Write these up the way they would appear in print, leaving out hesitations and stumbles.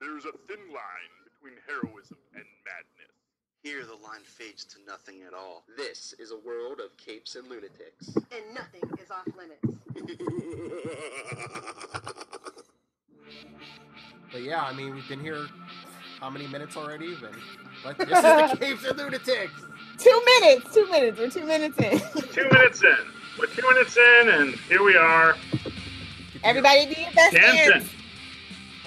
There's a thin line between heroism and madness. Here the line fades to nothing at all. This is a world of capes and lunatics. And nothing is off limits. But yeah, I mean, we've been here how many minutes already? But this is the Capes and Lunatics. 2 minutes. 2 minutes. We're 2 minutes in. 2 minutes in. We're 2 minutes in, and here we are. Everybody do your best dancing.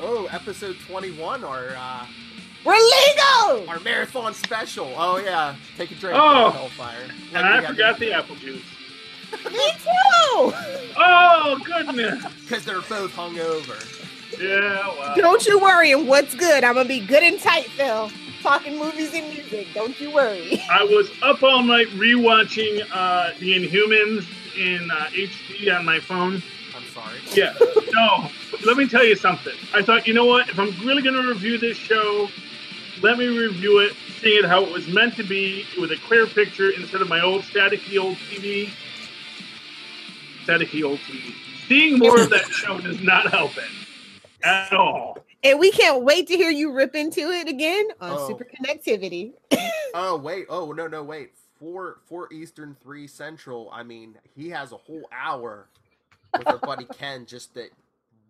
Oh, episode 21, we're legal! Our marathon special. Oh, yeah. Take a drink. Oh, Hellfire. And I forgot the apple juice. Me too! Oh, goodness. Because they're both hungover. Yeah, well. Don't you worry. And what's good? I'm going to be good and tight, Phil. Talking movies and music. Don't you worry. I was up all night rewatching The Inhumans in HD on my phone. I'm sorry. Yeah. No. Let me tell you something. I thought, you know what? If I'm really going to review this show, let me review it, seeing it how it was meant to be, with a clear picture instead of my old staticky old TV. Staticky old TV. Seeing more of that show does not help it at all. And we can't wait to hear you rip into it again on Super Connectivity. Oh, wait. Oh, no, wait. 4 Eastern, 3 Central. I mean, he has a whole hour with our buddy Ken just to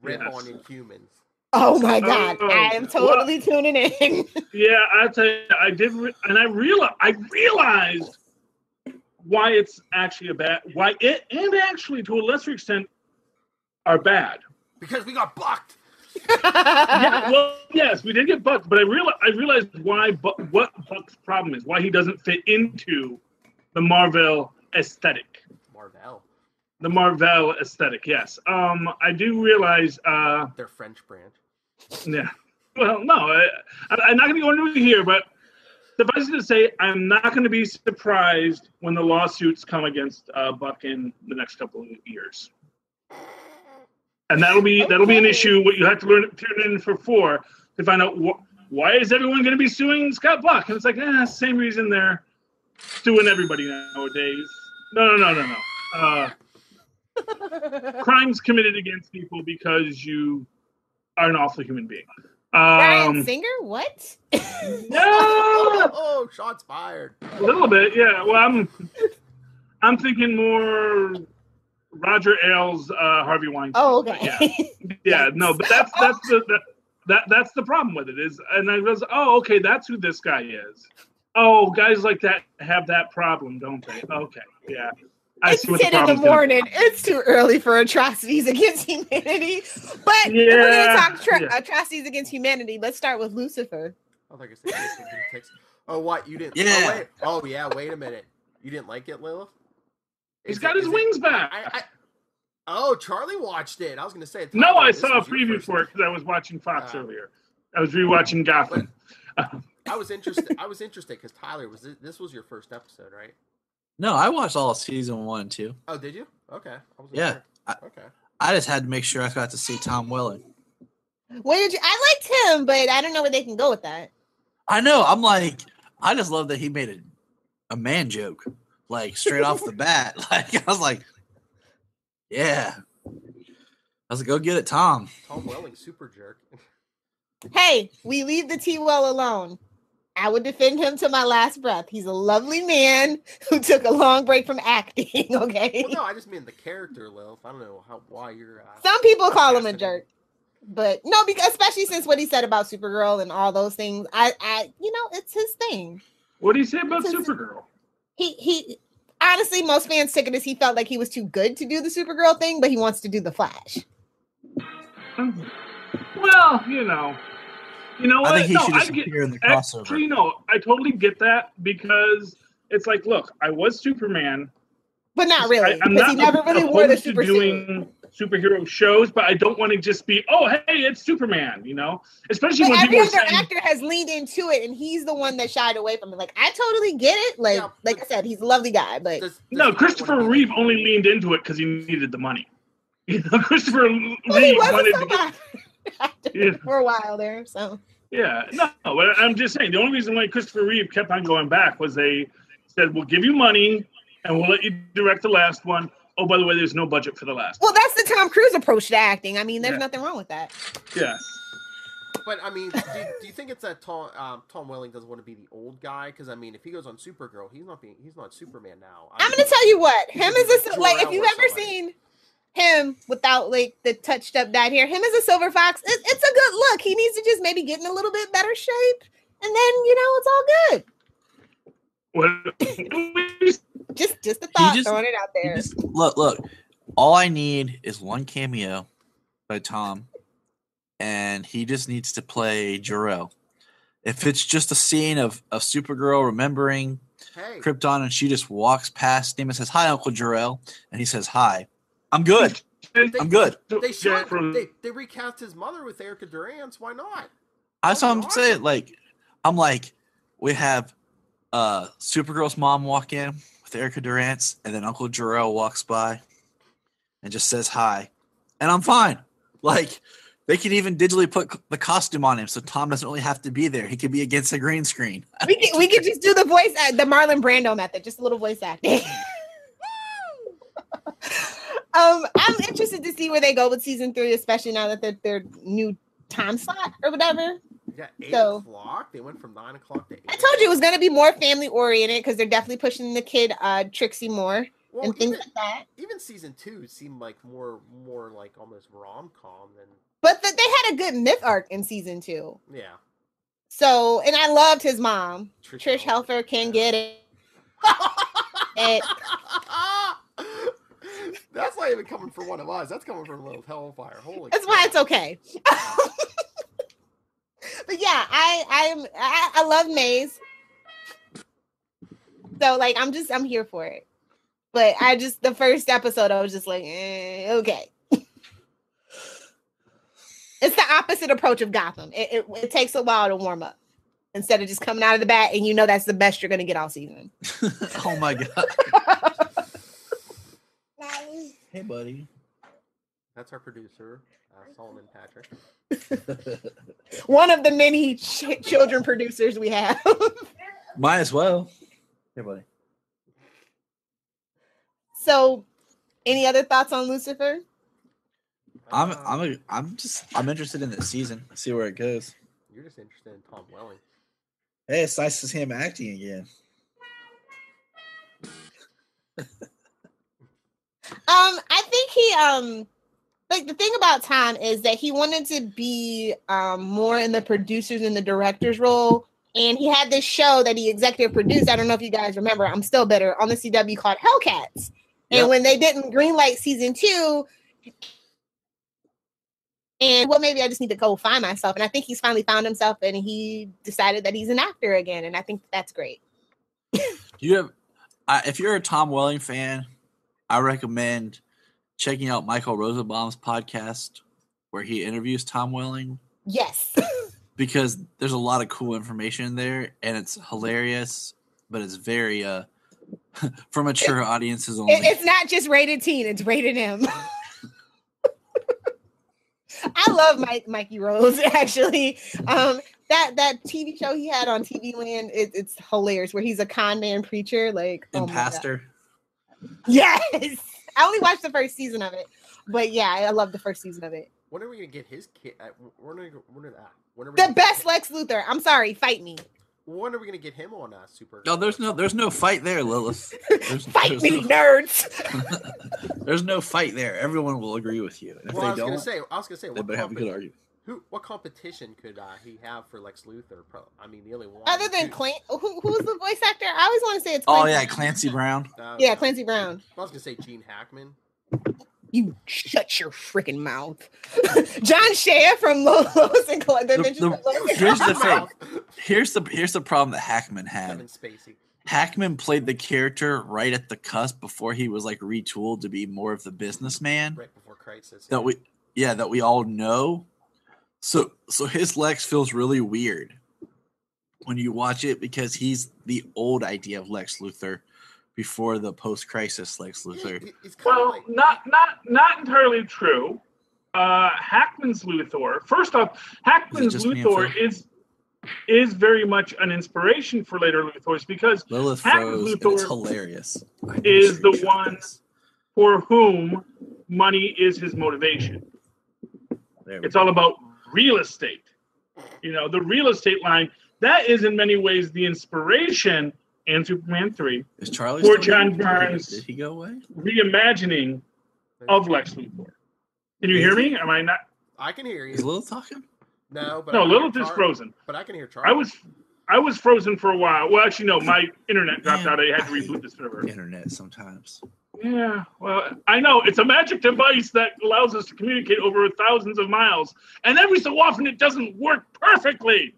rip on Inhumans. Oh, my God. I am totally tuning in. Yeah, I'll tell you, I did, and I realized why it's actually why it, and actually to a lesser extent, are bad. Because we got bucked. Yeah, well, yes, we did get bucked, but I realized what Buck's problem is, why he doesn't fit into the Marvel aesthetic. The Marvel aesthetic, yes. I do realize their French brand. Yeah. Well, no, I'm not going to go into it here, but suffice it to say, I'm not going to be surprised when the lawsuits come against Buck in the next couple of years. And that'll be an issue. What you have to tune in for 4 to find out why is everyone going to be suing Scott Buck? And it's like, same reason they're suing everybody nowadays. No. Crimes committed against people because you are an awful human being. Bryan Singer? What? No! Oh, shots fired. A little bit, yeah. Well, I'm thinking more Roger Ailes, Harvey Weinstein. Oh, okay. Yeah, no, but that's the problem with it is, and I was, okay, that's who this guy is. Oh, guys like that have that problem, don't they? Okay, yeah. It's 10 in the morning. It's too early for atrocities against humanity. But if we're going to talk atrocities against humanity, let's start with Lucifer. I think I said Oh, what? You didn't? Yeah. Oh, yeah. Wait a minute. You didn't like it, Lilith? He's got his wings back. Oh, Charlie watched it. I was going to say. No, I saw a preview for it because I was watching Fox earlier. I was rewatching Gotham. I was interested. Because Tyler, this was your first episode, right? No, I watched all of season 1 and 2. Oh, did you? Okay. Yeah. I just had to make sure I got to see Tom Welling. I liked him, but I don't know where they can go with that. I know. I'm like, I just love that he made a man joke, like straight off the bat. Like I was like, yeah. I was like, go get it, Tom. Tom Welling, super jerk. Hey, we leave the T-Well alone. I would defend him to my last breath. He's a lovely man who took a long break from acting, okay? Well, no, I just mean the character, Lilith. I don't know why you're... Some people call him a jerk. But, no, because especially since what he said about Supergirl and all those things, it's his thing. What do you say about Supergirl? He honestly, most fans took it as he felt like he was too good to do the Supergirl thing, but he wants to do the Flash. Well, You know what? I think he should disappear in the crossover. Actually, no, I totally get that because it's like, look, I was Superman. But not really. I'm not he never really wore the super doing superhero shows, but I don't want to just be, hey, it's Superman, Especially when every other actor has leaned into it, and he's the one that shied away from it. Like, I totally get it. Like I said, he's a lovely guy, but... No, Christopher Reeve only leaned into it because he needed the money. Christopher Reeve wanted to get... for a while there, so yeah, no, but I'm just saying the only reason why Christopher Reeve kept on going back was they said, we'll give you money and we'll let you direct the last one. Oh, by the way, there's no budget for the last one. Well, that's the Tom Cruise approach to acting. I mean, there's nothing wrong with that. Yes. But I mean, do you think it's that Tom Welling doesn't want to be the old guy? Because I mean, if he goes on Supergirl, he's not Superman now. I'm gonna tell you what, him as a like, if Jor-El you've or ever somebody. seen him without like the touched up dyed hair, him as a Silver Fox, it's a good look. He needs to just maybe get in a little bit better shape, and then it's all good. Just a thought, throwing it out there. Look. All I need is one cameo by Tom, and he just needs to play Jor-El. If it's just a scene of Supergirl remembering Krypton, and she just walks past him and says, "Hi, Uncle Jor-El," and he says, "Hi," I'm good. I'm good. They recast his mother with Erica Durance. Why not? That's what I'm saying. I'm like, we have Supergirl's mom walk in with Erica Durance, and then Uncle Jor-El walks by and just says hi, and I'm fine. Like, they could even digitally put the costume on him, so Tom doesn't really have to be there. He could be against a green screen. We could just do the voice, the Marlon Brando method, just a little voice acting. I'm interested to see where they go with season 3, especially now that their new time slot or whatever. Yeah, 8 So- o'clock. They went from 9 o'clock to 8. I told you it was going to be more family oriented because they're definitely pushing the kid Trixie more and things like that. Even season 2 seemed like more like almost rom-com than. But they had a good myth arc in season 2. Yeah. So, and I loved his mom. Trish Trish Helfer can get it. That's not even coming from one of us. That's coming from Little Hellfire. Holy. That's why it's okay. But yeah, I love Maze. So like I'm here for it. But the first episode I was just like, okay. It's the opposite approach of Gotham. It takes a while to warm up. Instead of just coming out of the bat and that's the best you're gonna get all season. Oh my god. Hey buddy. That's our producer, Solomon Patrick. One of the many children producers we have. Might as well. Hey buddy. So, any other thoughts on Lucifer? I'm interested in this season. See where it goes. You're just interested in Tom Welling. Hey, it's nice to see him acting again. I think he like the thing about Tom is that he wanted to be more in the producers and the directors role, and he had this show that he executive produced. I don't know if you guys remember. I'm Still Bitter on the CW called Hellcats. And when they didn't greenlight season 2, and maybe I just need to go find myself. And I think he's finally found himself, and he decided that he's an actor again. And I think that's great. If you're a Tom Welling fan, I recommend checking out Michael Rosenbaum's podcast where he interviews Tom Welling. Yes. Because there's a lot of cool information there, and it's hilarious, but it's very for mature audiences only. It's not just rated teen, it's rated M. I love Mikey Rose, actually. That TV show he had on TV Land, it's hilarious, where he's a con man preacher. Like, and pastor. Yes! I only watched the first season of it. But yeah, I love the first season of it. When are we going to get his kid? The best Lex Luthor. I'm sorry, fight me. When are we going to get him on Super? No, there's no fight there, Lilith. Fight me, nerds. There's no fight there. Everyone will agree with you. And if I they don't, was going to say, they better have a good argument. What competition could he have for Lex Luthor? I mean, the only one. Other than Clancy, who's the voice actor? I always want to say it's Clancy. Oh yeah, Clancy Brown. Yeah, Clancy Brown. I was going to say Gene Hackman. You shut your freaking mouth. John Shea from Lois and Clark. Here's the thing. Here's the problem that Hackman had. Kevin Spacey. Hackman played the character right at the cusp before he was like retooled to be more of the businessman. Right before Crisis. That we all know. So his Lex feels really weird when you watch it because he's the old idea of Lex Luthor before the post-crisis Lex Luthor. Well, not entirely true. Hackman's Luthor. First off, Hackman's Luthor is very much an inspiration for later Luthors because Lilith Hackman's froze, Luthor it's hilarious. is the one for whom money is his motivation. It's all about real estate. You know, the real estate line, that is in many ways the inspiration in Superman 3 Is Charlie for still John there? Barnes' Did he go away? reimagining of Lex Luthor. Can you hear me? Am I not? I can hear Is you. Lil talking? No, but No, I can hear Lilith is Char- frozen. But I can hear Charlie. I was frozen for a while. Well, actually, no, my internet dropped Man, out. I had to I hate reboot the server. Internet sometimes. Yeah, well, I know it's a magic device that allows us to communicate over thousands of miles, and every so often it doesn't work perfectly.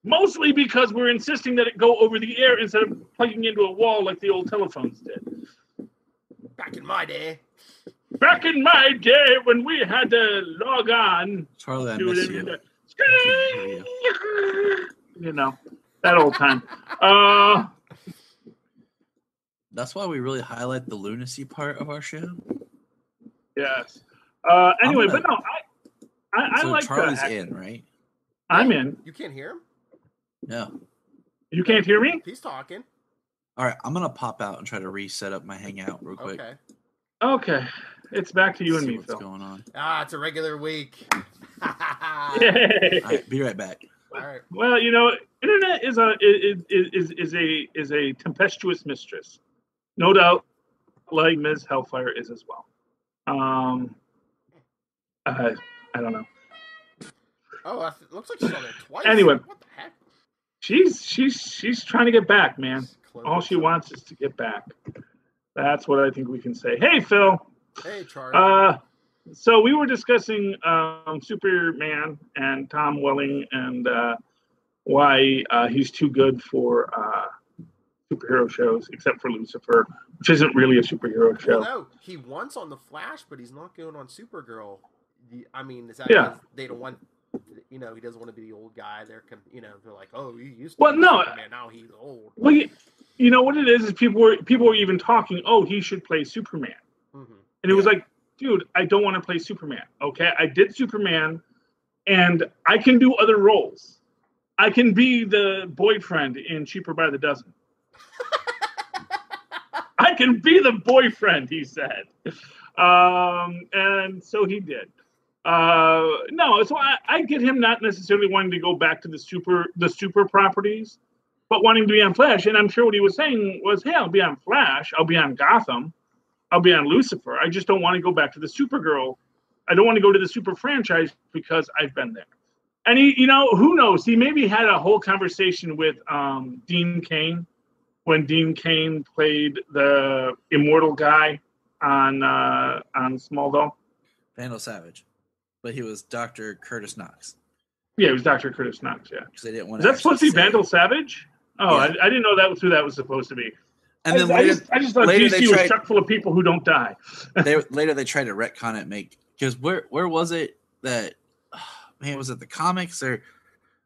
Mostly because we're insisting that it go over the air instead of plugging into a wall like the old telephones did. Back in my day. Back in my day when we had to log on, Charlie, I do miss it you. in the I can't hear you know, that old time. That's why we really highlight the lunacy part of our show. Yes. Anyway, gonna- but no, I So like Charlie's that. in, right? I'm in. You can't hear him? No. You can't hear me? He's talking. All right, I'm gonna pop out and try to reset up my hangout real quick. Okay. Okay. It's back to you and See me, what's Phil. going on. Ah, it's a regular week. Yay. All right, be right back. All right. Well, you know, internet is a tempestuous mistress, no doubt, like Ms. Hellfire is as well. I don't know. Oh, it looks like she's on there twice. Anyway. What the heck? She's trying to get back, man. Close All she this up. wants is to get back. That's what I think we can say. Hey, Phil. Hey, Charlie. So we were discussing Superman and Tom Welling and why he's too good for superhero shows, except for Lucifer, which isn't really a superhero show. Well, no, he wants on the Flash, but he's not going on Supergirl. I mean, is that Yeah. because they don't want? You know, he doesn't want to be the old guy. They're like, oh, he used to. Well, be no. Superman, now he's old. Well, you know what it is people were even talking. Oh, he should play Superman, Mm-hmm. and it was like, dude, I don't want to play Superman. Okay, I did Superman, and I can do other roles. I can be the boyfriend in Cheaper by the Dozen. I can be the boyfriend, he said. And so he did. No, so I get him not necessarily wanting to go back to the super properties, but wanting to be on Flash. And I'm sure what he was saying was, hey, I'll be on Flash. I'll be on Gotham. I'll be on Lucifer. I just don't want to go back to the Supergirl. I don't want to go to the Super franchise because I've been there. And he, you know, who knows? He maybe had a whole conversation with Dean Cain when Dean Cain played the immortal guy on Smallville. Vandal Savage, but he was Dr. Curtis Knox. Yeah, it was Dr. Curtis Knox. Yeah, Because they didn't want is that supposed to be say- Vandal Savage? Oh, Yeah. I didn't know that was who that was supposed to be. And then I just thought later DC they was tried- stuck full of people who don't die. later they tried to retcon it, because where was it that man, was it the comics or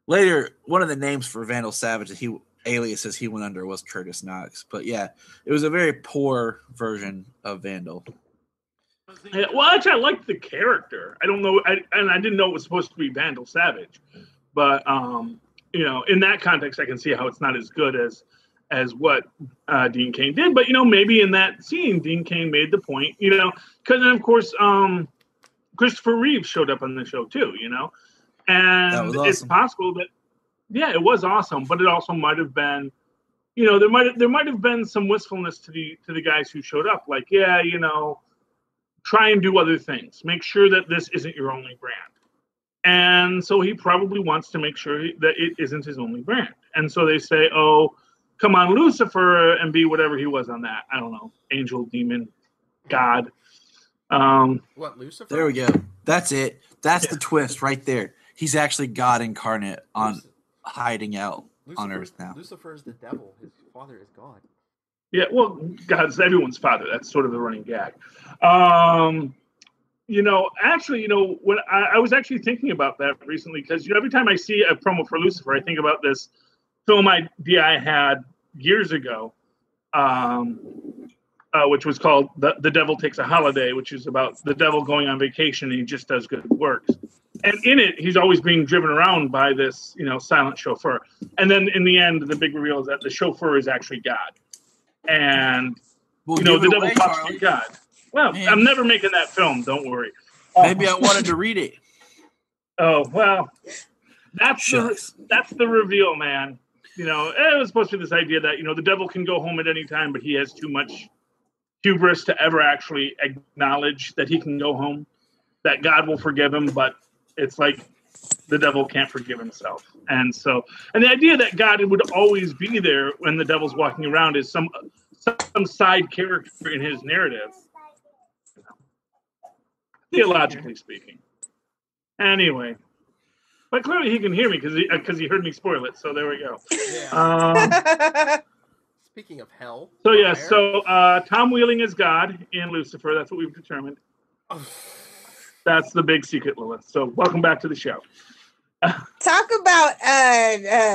later one of the names for Vandal Savage that aliases he went under was Curtis Knox. But yeah, it was a very poor version of Vandal. Yeah, well, actually, I liked the character. I don't know, and I didn't know it was supposed to be Vandal Savage, but you know, in that context, I can see how it's not as good as what Dean Cain did. But you know, maybe in that scene, Dean Cain made the point. You know, because then of course, Christopher Reeve showed up on the show too. You know, and That was awesome. it's possible that it was awesome, but it also might have been. You know, there might have been some wistfulness to the guys who showed up. Like, yeah, you know, try and do other things. Make sure that this isn't your only brand. And so he probably wants to make sure that it isn't his only brand. And so they say, oh, come on, Lucifer, and be whatever he was on that. I don't know, angel, demon, God. What, Lucifer? There we go. That's it. That's the twist right there. He's actually God incarnate on hiding out on Earth now. Lucifer is the devil. His father is God. Yeah, well, God's everyone's father. That's sort of the running gag. You know, actually, you know, when I was actually thinking about that recently, because, you know, every time I see a promo for Lucifer, I think about this film idea I had years ago, which was called The Devil Takes a Holiday, which is about the devil going on vacation and he just does good works. And in it, he's always being driven around by this, you know, silent chauffeur. And then in the end, the big reveal is that the chauffeur is actually God. And, Well, you know, give the it devil away, talks Charlie. to God. Well, Man. I'm never making that film. Don't worry. Maybe I wanted to read it. Oh well, that's Shucks. the reveal, man. You know, it was supposed to be this idea that the devil can go home at any time, but he has too much hubris to ever actually acknowledge that he can go home. That God will forgive him, but it's like the devil can't forgive himself. And the idea that God would always be there when the devil's walking around is some side character in his narrative, theologically speaking. Anyway, but clearly he can hear me because he heard me spoil it. So there we go. Yeah. Speaking of hell. So yeah, Tom Wheeling is God in Lucifer. That's what we've determined. That's the big secret, Lilith. So welcome back to the show. Talk about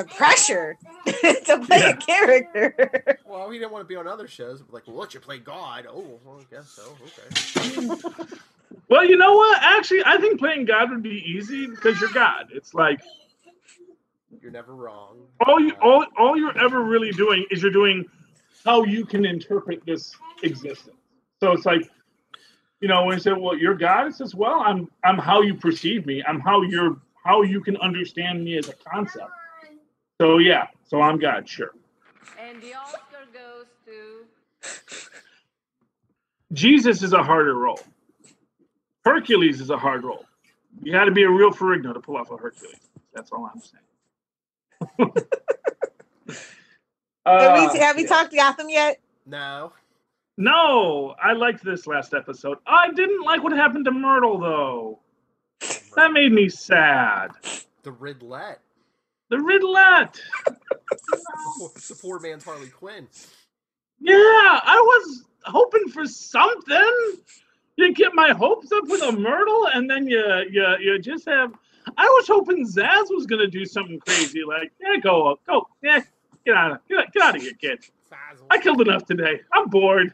pressure to play a character. Well, he didn't want to be on other shows. Like, well, let you play God. Oh, well, I guess so. Okay. Well, you know what? Actually, I think playing God would be easy because you're God. It's like you're never wrong. All you're ever really doing is you're doing how you can interpret this existence. So it's like, when you say, "Well, you're God," it says, "Well, I'm how you perceive me. I'm how you can understand me as a concept." So yeah, so I'm God, sure. And the Oscar goes to Jesus is a harder role. Hercules is a hard role. You got to be a real Ferrigno to pull off a Hercules. That's all I'm saying. Have we talked Gotham yet? No. No, I liked this last episode. I didn't like what happened to Myrtle, though. That made me sad. The Ridlette. The poor man's Harley Quinn. Yeah, I was hoping for something. You get my hopes up with a Myrtle, and then you just have. I was hoping Zaz was gonna do something crazy, like go, get out of here, kid. I killed enough today. I'm bored.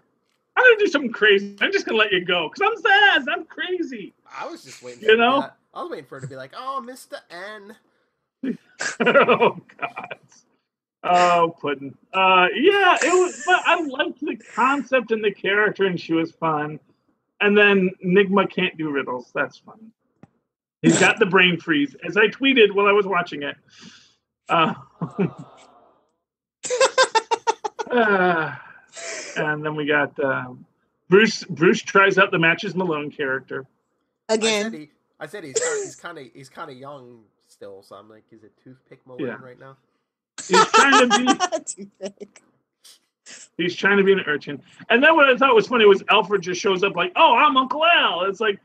I'm gonna do something crazy. I'm just gonna let you go because I'm Zaz. I'm crazy. I was just waiting. I was waiting for her to be like, "Oh, Mr. N." Oh God. Oh, Puddin'. Yeah, it was. But I liked the concept and the character, and she was fun. And then Nigma can't do riddles. That's funny. He's got the brain freeze, as I tweeted while I was watching it. And then we got Bruce. Bruce tries out the Matches Malone character again. I said he's kind of young still, so I'm like, is it Toothpick Malone right now? He's trying to be. He's trying to be an urchin. And then what I thought was funny was Alfred just shows up like, "Oh, I'm Uncle Al." It's like,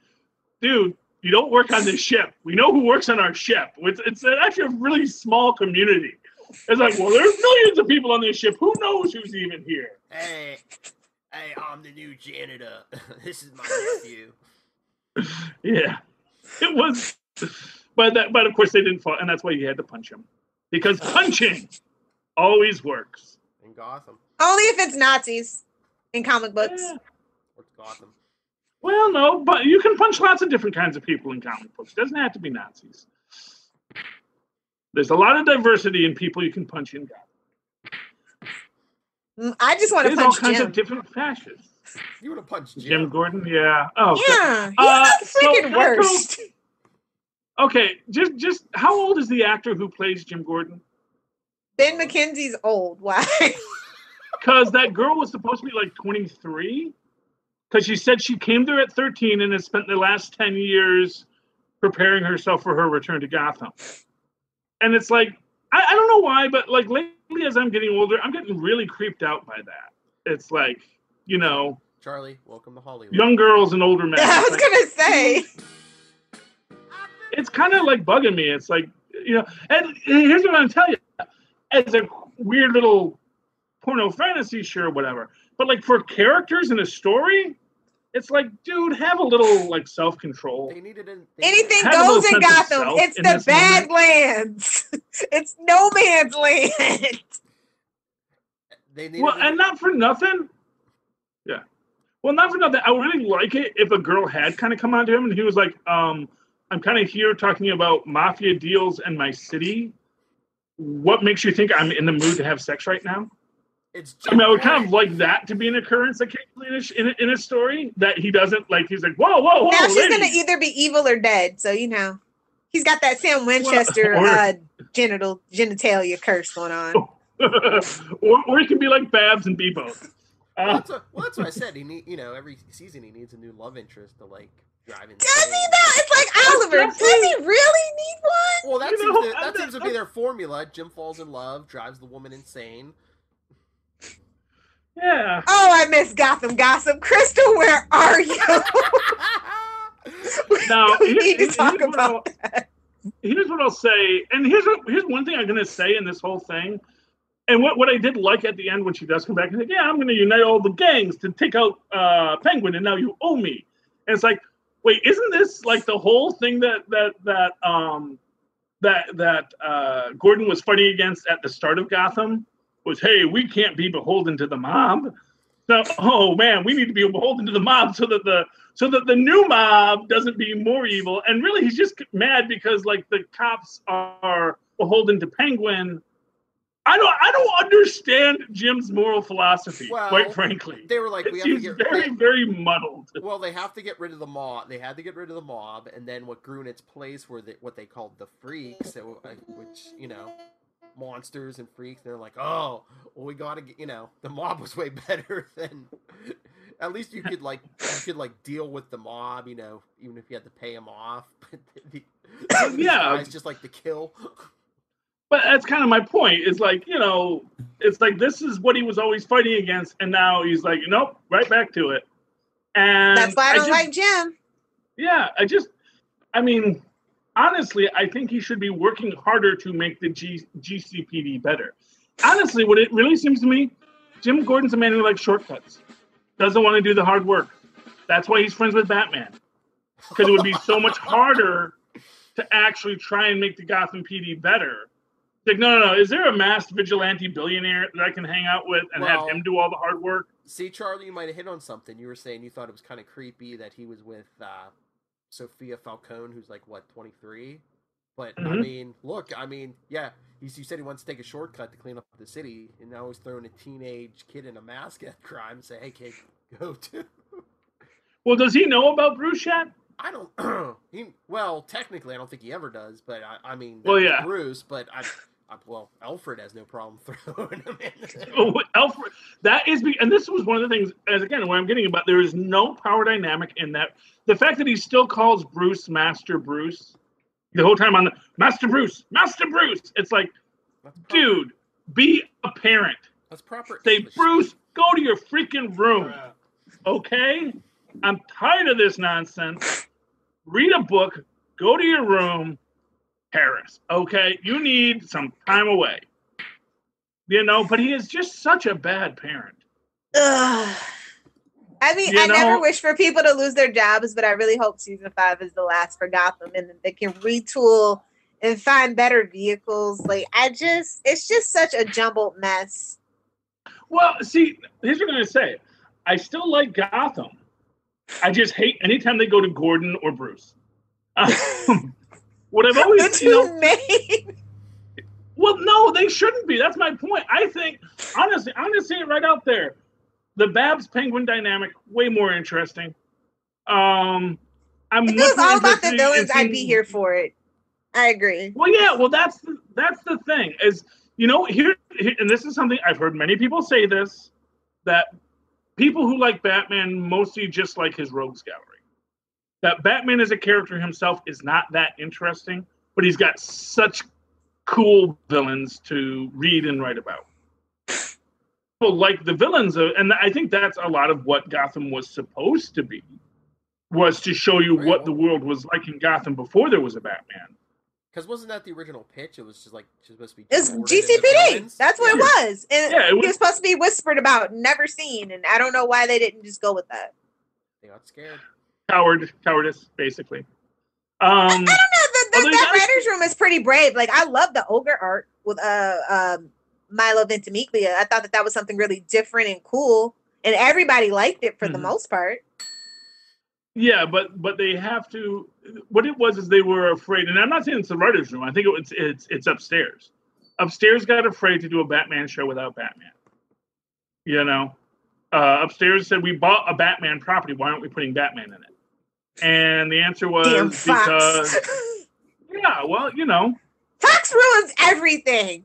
dude, you don't work on this ship. We know who works on our ship. It's actually a really small community. It's like, well, there's millions of people on this ship. Who knows who's even here? Hey, I'm the new janitor. This is my nephew. Yeah, it was. But of course they didn't fall, and that's why you had to punch him. Because punching always works. In Gotham. Only if it's Nazis in comic books. Yeah. Or Gotham. Well, no, but you can punch lots of different kinds of people in comic books. It doesn't have to be Nazis. There's a lot of diversity in people you can punch in Gotham. I just want to punch all kinds Jim. of different fascists. You want to punch Jim Gordon? Yeah. Oh, yeah. He's the freaking worst. Okay, just how old is the actor who plays Jim Gordon? Ben McKenzie's old. Why? Because that girl was supposed to be like 23. Because she said she came there at 13 and has spent the last 10 years preparing herself for her return to Gotham. And it's like, I don't know why, but like lately as I'm getting older, I'm getting really creeped out by that. It's like, Charlie, welcome to Hollywood. Young girls and older men. I was going to say. It's kind of like bugging me. It's like, and here's what I'm going to tell you. As a weird little porno fantasy, sure, whatever. But like for characters in a story, it's like, dude, have a little like self-control. Anything goes in Gotham. It's the Badlands. It's no man's land. And not for nothing. Yeah. Well, not for nothing. I would really like it if a girl had kind of come on to him and he was like, I'm kind of here talking about mafia deals and my city. What makes you think I'm in the mood to have sex right now? I would kind of like that to be an occurrence occasionally in a story that he doesn't like. He's like, whoa. Now she's going to either be evil or dead, so He's got that Sam Winchester genitalia curse going on. or he can be like Babs and be both. That's what I said. Every season he needs a new love interest to like drive in. Does he though? It's like Oliver. Does he really need one? Well, that seems to be their formula. Jim falls in love, drives the woman insane. Yeah. Oh, I miss Gotham Gossip. Crystal, where are you? Now, we need to talk about that. Here's what I'll say, and here's one thing I'm going to say in this whole thing. And what I did like at the end when she does come back and say, yeah, I'm going to unite all the gangs to take out Penguin, and now you owe me. And it's like, wait, isn't this like the whole thing that Gordon was fighting against at the start of Gotham? Was, hey, we can't be beholden to the mob. So, oh man, we need to be beholden to the mob so that the new mob doesn't be more evil. And really, he's just mad because like the cops are beholden to Penguin. I don't understand Jim's moral philosophy, quite frankly. They were like, we have seems to get very muddled. Well, they have to get rid of the mob. They had to get rid of the mob, and then what grew in its place were what they called the freaks, which monsters and freaks. They're like, oh, well, we gotta get, the mob was way better than. At least you could deal with the mob, even if you had to pay them off. But these guys just like to kill. But that's kind of my point. It's like, it's like this is what he was always fighting against, and now he's like, nope, right back to it. And that's why I don't like Jim. Yeah, honestly, I think he should be working harder to make the GCPD better. Honestly, what it really seems to me, Jim Gordon's a man who likes shortcuts. Doesn't want to do the hard work. That's why he's friends with Batman. Because it would be so much harder to actually try and make the Gotham PD better. Like, no. Is there a masked vigilante billionaire that I can hang out with and have him do all the hard work? See, Charlie, you might have hit on something. You were saying you thought it was kind of creepy that he was with Sophia Falcone, who's like, 23? But, mm-hmm. Yeah, you said he wants to take a shortcut to clean up the city, and now he's throwing a teenage kid in a mask at crime and say, hey, kid, go to. Well, does he know about Bruce yet? I don't. Technically, I don't think he ever does. But Bruce. But Alfred has no problem throwing him in. Alfred. And this was one of the things. As again, what I'm getting about, there is no power dynamic in that. The fact that he still calls Bruce Master Bruce the whole time on the Master Bruce. It's like, dude, be a parent. That's proper. Say, English. Bruce, go to your freaking room. Okay. I'm tired of this nonsense. Read a book. Go to your room. Harris. Okay? You need some time away. But he is just such a bad parent. I never wish for people to lose their jobs, but I really hope season 5 is the last for Gotham and that they can retool and find better vehicles. It's just such a jumbled mess. Well, see, here's what I'm going to say. I still like Gotham. I just hate anytime they go to Gordon or Bruce. What I've always, well, no, they shouldn't be. That's my point. I think, honestly, I'm going to say it right out there. The Babs Penguin dynamic, way more interesting. If it was all about the villains, I'd be here for it. I agree. Well, yeah, that's the thing. Is, here, and this is something I've heard many people say this, that people who like Batman mostly just like his rogues gallery. That Batman as a character himself is not that interesting, but he's got such cool villains to read and write about. People like the villains, and I think that's a lot of what Gotham was supposed to be, was to show you what the world was like in Gotham before there was a Batman. Because wasn't that the original pitch? It was just supposed to be. It's GCPD. That's what it was. And it was supposed to be whispered about, never seen, and I don't know why they didn't just go with that. They got scared. Cowardice, basically. I don't know. That writer's room is pretty brave. Like, I love the ogre art with Milo Ventimiglia. I thought that was something really different and cool, and everybody liked it for the most part. Yeah, but they have to. What it was is they were afraid, and I'm not saying it's the writers' room. I think it's upstairs. Upstairs got afraid to do a Batman show without Batman. Upstairs said, we bought a Batman property. Why aren't we putting Batman in it? And the answer was because Yeah, well, you know. Fox ruins everything.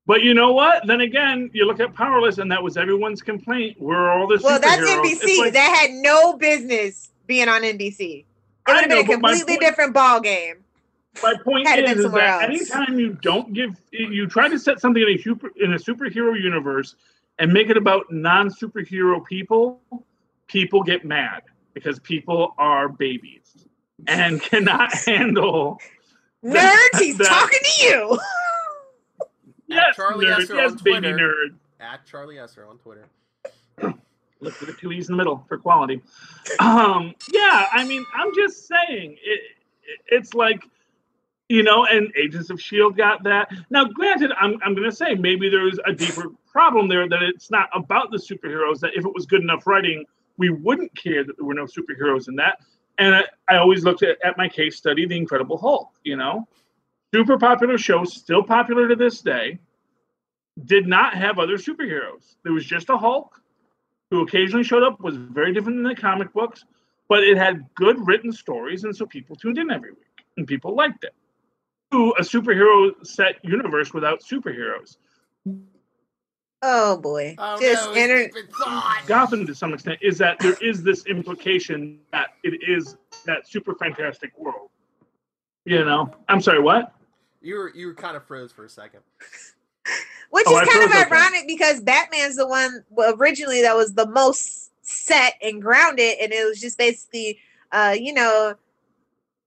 But you know what? Then again, you look at Powerless, and that was everyone's complaint. We're all the Well, that's superheroes. NBC. It's like, That had no business being on NBC. It would I have been know, a but my completely point- different ball game. My point Had it been is somewhere that else. anytime you don't you try to set something in a superhero universe and make it about non-superhero people, people get mad because people are babies and cannot handle. Nerds, he's talking to you. Yes, Charlie nerd. Esser Yes, on baby Twitter. nerd. At Charlie Esser on Twitter. Look for the 2 E's in the middle for quality. Yeah, I mean, I'm just saying, it's like, you know, and Agents of S.H.I.E.L.D. got that. Now, granted, I'm going to say maybe there's a deeper problem there, that it's not about the superheroes, that if it was good enough writing, we wouldn't care that there were no superheroes in that. And I always looked at my case study, The Incredible Hulk, you know. Super popular show, still popular to this day, did not have other superheroes. There was just a Hulk who occasionally showed up, was very different than the comic books, but it had good written stories, and so people tuned in every week, and people liked it. To a superhero set universe without superheroes. Oh boy. Oh, Just no, enter. stupid thought. Gotham, to some extent, is that there is this implication that it is that super fantastic world. You know? I'm sorry, what? You were kind of froze for a second. Which Oh, is I kind of froze, okay. ironic because Batman's the one originally that was the most set and grounded, and it was just basically, you know,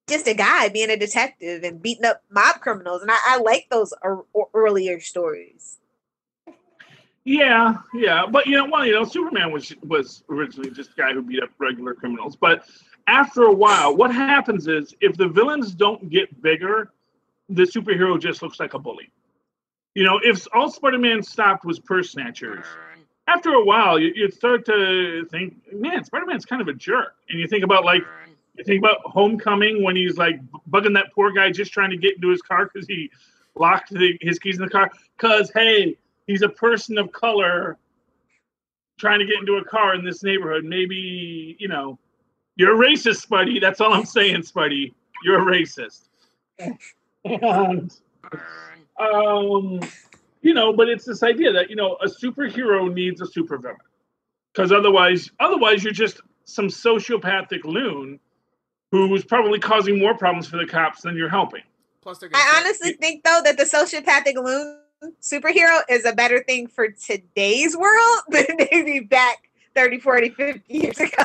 just a guy being a detective and beating up mob criminals, and I like those earlier stories. Yeah, but Superman was originally just a guy who beat up regular criminals. But after a while, what happens is if the villains don't get bigger, the superhero just looks like a bully. You know, if all Spider-Man stopped was purse snatchers, after a while you start to think, man, Spider-Man's kind of a jerk. And you think about Homecoming when he's like bugging that poor guy just trying to get into his car because he locked his keys in the car. Because hey, he's a person of color trying to get into a car in this neighborhood. Maybe, you know, you're a racist, Spuddy. That's all I'm saying, Spuddy. You're a racist. And, you know, but it's this idea that, you know, a superhero needs a supervillain. Because otherwise you're just some sociopathic loon who's probably causing more problems for the cops than you're helping. Plus, they're I honestly think, though, that the sociopathic loon superhero is a better thing for today's world than maybe back 30, 40, 50 years ago.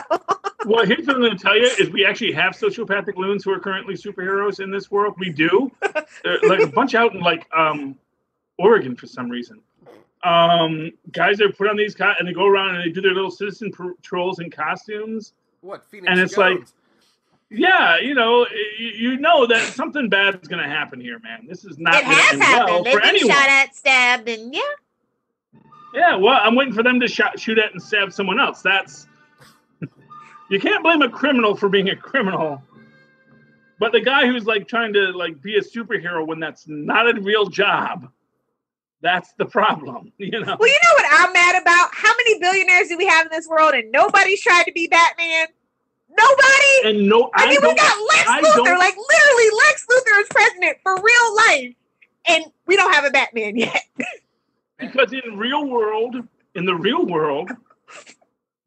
Well, here's what I'm going to tell you is we actually have sociopathic loons who are currently superheroes in this world. We do. They're like a bunch out in like Oregon for some reason. Guys are put on these and they go around and they do their little citizen patrols in costumes. What, Phoenix and it's Jones? Like, yeah, you know that something bad is going to happen here, man. This is not it has end happened. well They've for been anyone. shot at, stabbed, and yeah. Yeah, well, I'm waiting for them to shoot at and stab someone else. That's you can't blame a criminal for being a criminal. But the guy who's like trying to like be a superhero when that's not a real job, that's the problem, you know. Well, you know what I'm mad about? How many billionaires do we have in this world and nobody's tried to be Batman? Nobody? And no, I mean, we got Lex Luthor. Like, literally, Lex Luthor is president for real life. And we don't have a Batman yet. Because in the real world,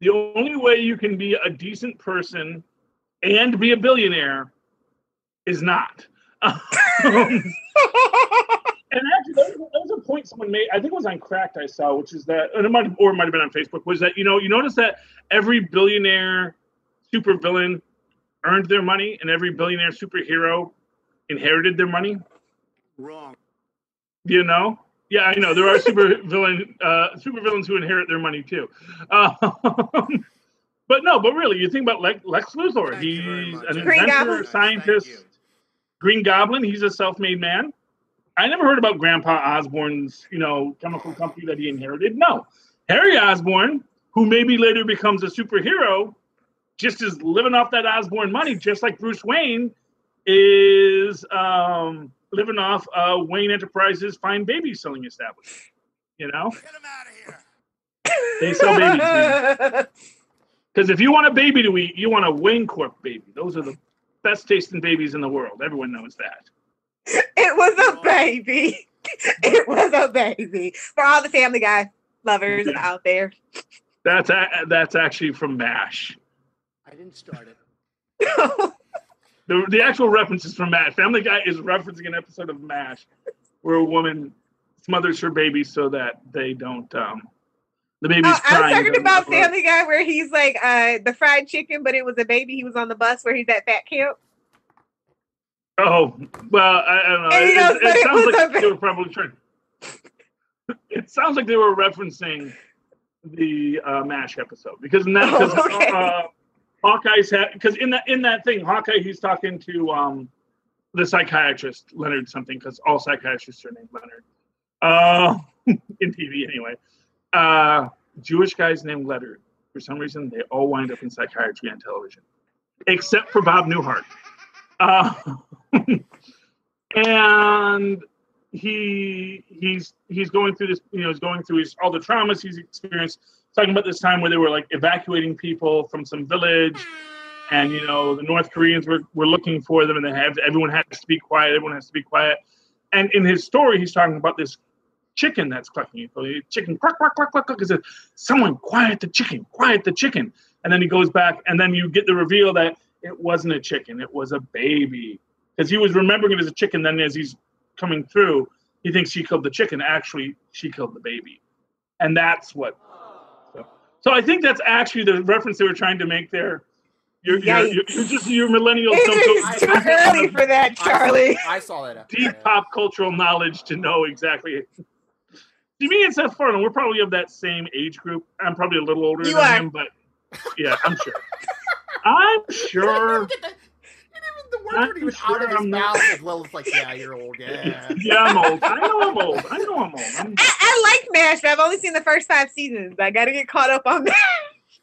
the only way you can be a decent person and be a billionaire is not. And actually, that was a point someone made. I think it was on Cracked I saw, which is that, and it might have been on Facebook. Was that you notice that every billionaire supervillain earned their money, and every billionaire superhero inherited their money. Wrong. You know? Yeah, I know there are supervillains who inherit their money too. But really, you think about Lex Luthor. He's an inventor, scientist. Green Goblin. He's a self-made man. I never heard about Grandpa Osborn's, chemical company that he inherited. No, Harry Osborn, who maybe later becomes a superhero, just is living off that Osborn money, just like Bruce Wayne is living off Wayne Enterprises' fine baby selling establishment. Get him out of here. They sell babies, man. Because if you want a baby to eat, you want a Wayne Corp baby. Those are the best tasting babies in the world. Everyone knows that. It was a baby. It was a baby. For all the Family Guy lovers out there. That's actually from MASH. I didn't start it. The actual reference is from MASH. Family Guy is referencing an episode of MASH where a woman smothers her baby so that they don't. The baby's crying. I was talking about Family Guy where he's like the fried chicken, but it was a baby. He was on the bus where he's at fat camp. Oh well, I don't know. It sounds like they were probably trying. It sounds like they were referencing the MASH episode because in that Hawkeye's because in that thing Hawkeye he's talking to the psychiatrist Leonard something because all psychiatrists are named Leonard in TV anyway. Jewish guys named Leonard for some reason they all wind up in psychiatry on television except for Bob Newhart. And he's going through this, he's going through all the traumas he's experienced. Talking about this time where they were like evacuating people from some village, and the North Koreans were looking for them, and everyone has to be quiet. Everyone has to be quiet. And in his story, he's talking about this chicken that's clucking. Chicken quack quack quack quack quack. He says, "Someone quiet the chicken, quiet the chicken." And then he goes back, and then you get the reveal that it wasn't a chicken, it was a baby. Because he was remembering it as a chicken, then as he's coming through, he thinks she killed the chicken. Actually, she killed the baby. And that's what... So I think that's actually the reference they were trying to make there. You're millennials. It's too early for that, Charlie. I saw that. Deep pop cultural knowledge to know exactly. To me, it's Seth Farnham. We're probably of that same age group. I'm probably a little older than him, but yeah, I'm sure. I'm sure. The words weren't even out of his mouth as well as like, yeah, you're old, yeah. Yeah, I'm old. I know I'm old. I like MASH, but I've only seen the first 5 seasons. I got to get caught up on MASH.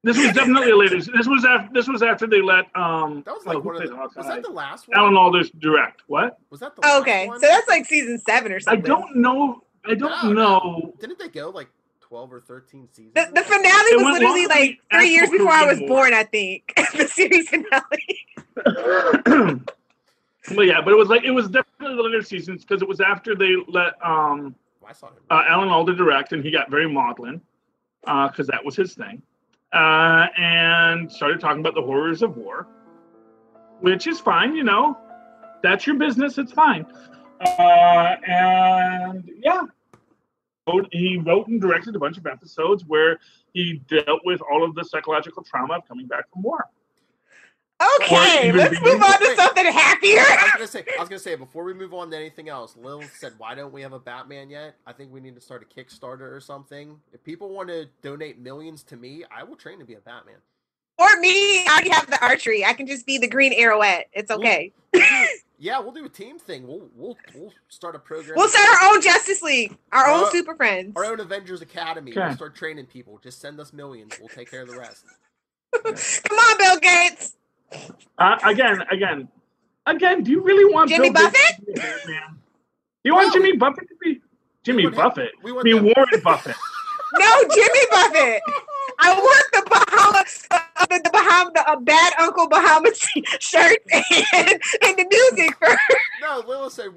This was definitely a later. This was after they let That was like was that the last one? Alan Alda's direct. What? Was that the last one? So that's like season 7 or something. I don't know. No. Didn't they go like 12 or 13 seasons? The finale was literally like 3 years before I was born, I think. The series finale. But it was definitely the later seasons because it was after they let Alan Alda direct, and he got very maudlin because that was his thing, and started talking about the horrors of war, which is fine, that's your business, it's fine, and yeah. He wrote and directed a bunch of episodes where he dealt with all of the psychological trauma of coming back from war. Okay, let's move on to something happier. I was gonna say before we move on to anything else, Lil said, "Why don't we have a Batman yet?" I think we need to start a Kickstarter or something. If people want to donate millions to me, I will train to be a Batman. Or me, I already have the archery. I can just be the Green Arrowette. It's okay. We'll do a team thing. We'll start a program. We'll start our own Justice League, our own Super Friends, our own Avengers Academy. Okay. We'll start training people. Just send us millions. We'll take care of the rest. Come on, Bill Gates. Again. Do you really want Jimmy Bill Buffett? Gates to be Batman? You want Jimmy Buffett to be Jimmy Buffett? Warren Buffett. No, Jimmy Buffett. I want the bad Uncle Bahamas shirt and the music for. No, Lila said.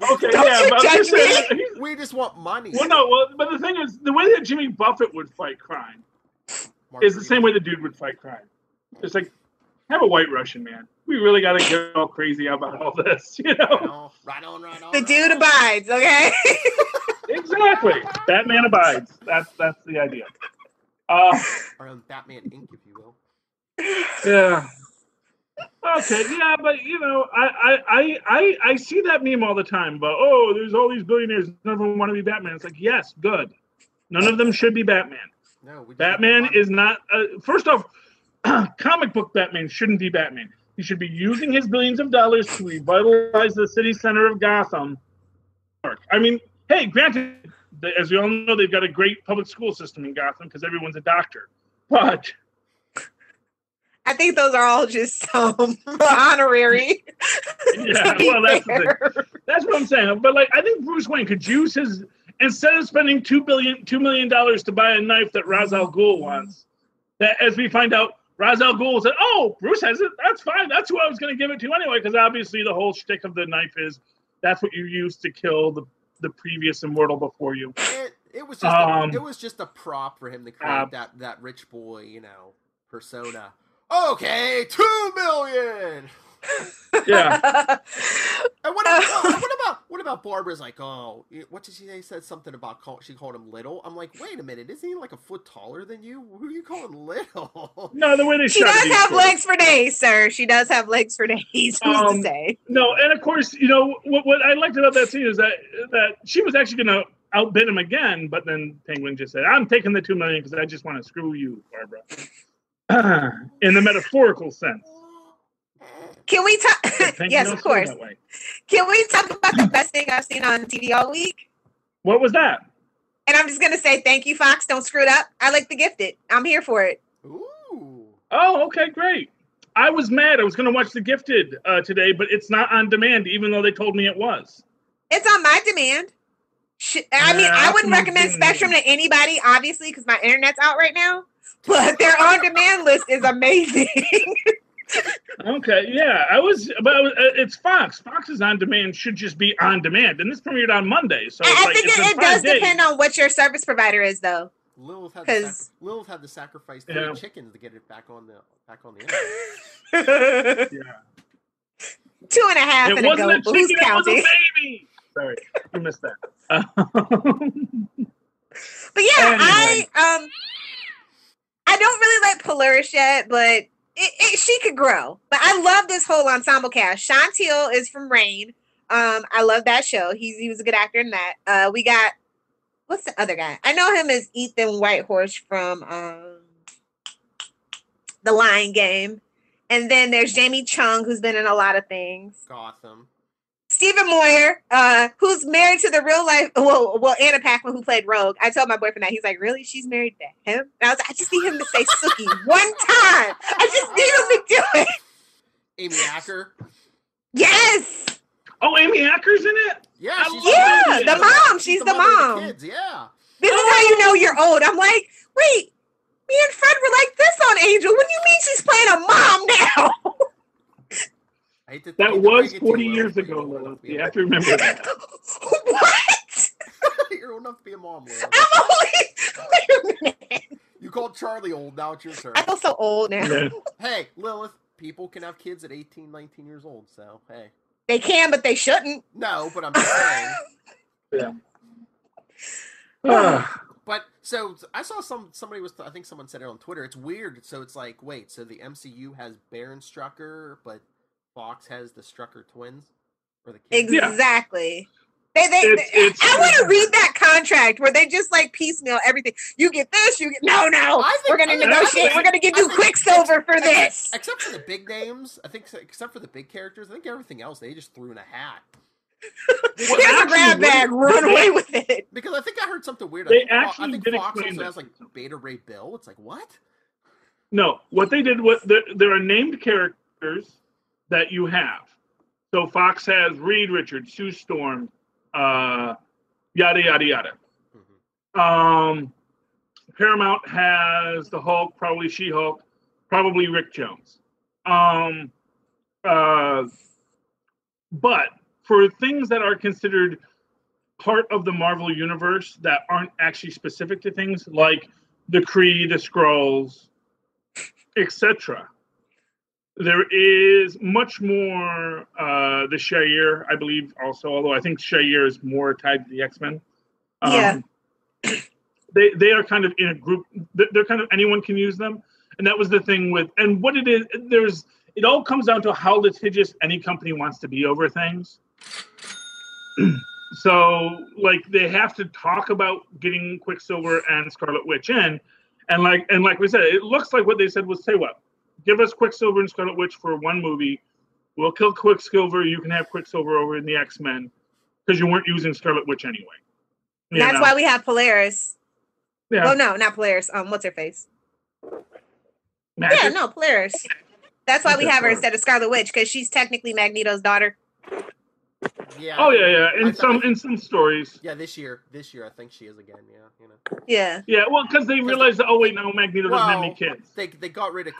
We just want money. But the thing is, the way that Jimmy Buffett would fight crime is the same way the dude would fight crime. It's like, have a White Russian, man. We really got to get all crazy about all this, Right on. The dude abides, okay? Exactly. Batman abides. That's the idea. Our own Batman Inc., if you will. Yeah. Okay. Yeah, but I see that meme all the time about there's all these billionaires, none of them want to be Batman. It's like, yes, good. None of them should be Batman. No, Batman is not. First off, comic book Batman shouldn't be Batman. He should be using his billions of dollars to revitalize the city center of Gotham. I mean, hey, granted, as we all know, they've got a great public school system in Gotham because everyone's a doctor. But I think those are all just honorary. Yeah, well, that's what I'm saying. But I think Bruce Wayne could use his, instead of spending $2 million to buy a knife that Ra's al Ghul wants. That, as we find out, Ra's al Ghul said, "Oh, Bruce has it. That's fine. That's who I was going to give it to anyway." Because obviously the whole shtick of the knife is that's what you used to kill the previous immortal before you. It was just it was just a prop for him to create that rich boy, persona. Okay, 2 million. Yeah. And what about Barbara's like, oh, what did she say? Said something about she called him little. I'm like, wait a minute, isn't he like a foot taller than you? Who are you calling little? No, the way they she does have legs for days, sir. She does have legs for days. Who's to say? No, and of course, what I liked about that scene is that she was actually going to outbid him again, but then Penguin just said, "I'm taking the 2 million because I just want to screw you, Barbara." In the metaphorical sense. Can we talk? Yes, of course. Can we talk about the best thing I've seen on TV all week? What was that? And I'm just going to say thank you, Fox. Don't screw it up. I like The Gifted. I'm here for it. Ooh. Oh, okay, great. I was mad. I was going to watch The Gifted today, but it's not on demand, even though they told me it was. It's on my demand. I wouldn't recommend Spectrum to anybody, obviously, because my internet's out right now. But their on-demand list is amazing. Okay, yeah, it's Fox. Fox's on demand should just be on demand, and this premiered on Monday. So I think it does depend on what your service provider is, though. Lilith had to sacrifice 3 chickens to get it back on the internet. Yeah. 2.5 and a goat. Who's counting? It was a baby. Sorry, you missed that. But yeah, anyway. I don't really like Polaris yet, but she could grow. But I love this whole ensemble cast. Sean Teal is from Rain. I love that show. He was a good actor in that. We got, what's the other guy? I know him as Ethan Whitehorse from The Lion Game. And then there's Jamie Chung, who's been in a lot of things. Gotham. Stephen Moyer, who's married to the real life, well, Anna Paquin, who played Rogue. I told my boyfriend that. He's like, really? She's married to him? And I was like, I just need him to say Sookie one time. I just need him to do it. Amy Acker. Yes. Oh, Amy Acker's in it? Yeah. The mom. She's the mom. Kids, yeah. This is how you know you're old. I'm like, wait, me and Fred were like this on Angel. What do you mean she's playing a mom now? That was 40 years ago, Lilith. You have to remember that. What? You're old enough to be a mom, Lilith. I'm only... Wait a minute. You called Charlie old. Now it's your turn. I feel so old now. Yeah. Hey, Lilith, people can have kids at 18, 19 years old, so hey. They can, but they shouldn't. No, but I'm just saying. Yeah. But so I saw I think someone said it on Twitter. It's weird. So it's like, wait, so the MCU has Baron Strucker, but Fox has the Strucker twins for the kids. Exactly. They I want to read that contract where they just like piecemeal everything. You get this, no. We're gonna negotiate. We're gonna give you Quicksilver for this. Except for the big names, I think. Except for the big characters, I think everything else they just threw in a hat. Here's a grab bag. Run away with it. Because I think I heard something weird. I think Fox also has like Beta Ray Bill. It's like what? No, what they did was there are named characters that you have. So Fox has Reed Richards, Sue Storm, yada yada yada. Mm-hmm. Paramount has the Hulk, probably She-Hulk, probably Rick Jones. But for things that are considered part of the Marvel universe that aren't actually specific to things like the Kree, the Skrulls, etc., there is much more the Shire, I believe, also, although I think Shire is more tied to the X-Men. They are kind of in a group. They're kind of, anyone can use them. And that was the thing with, and what it is, it all comes down to how litigious any company wants to be over things. So, like, they have to talk about getting Quicksilver and Scarlet Witch in. And like we said, it looks like what they said was, say what? Give us Quicksilver and Scarlet Witch for one movie. We'll kill Quicksilver. You can have Quicksilver over in the X-Men because you weren't using Scarlet Witch anyway. That's why we have Polaris. Yeah. Well, no, not Polaris. What's her face? Magic? Yeah, no, Polaris. That's why we have her instead of Scarlet Witch, because she's technically Magneto's daughter. Yeah. Oh yeah. I In thought- some stories. Yeah, this year I think she is again. Yeah, you know. Yeah. Yeah, well, because they realized that, oh wait, no, Magneto doesn't have any kids. They got rid of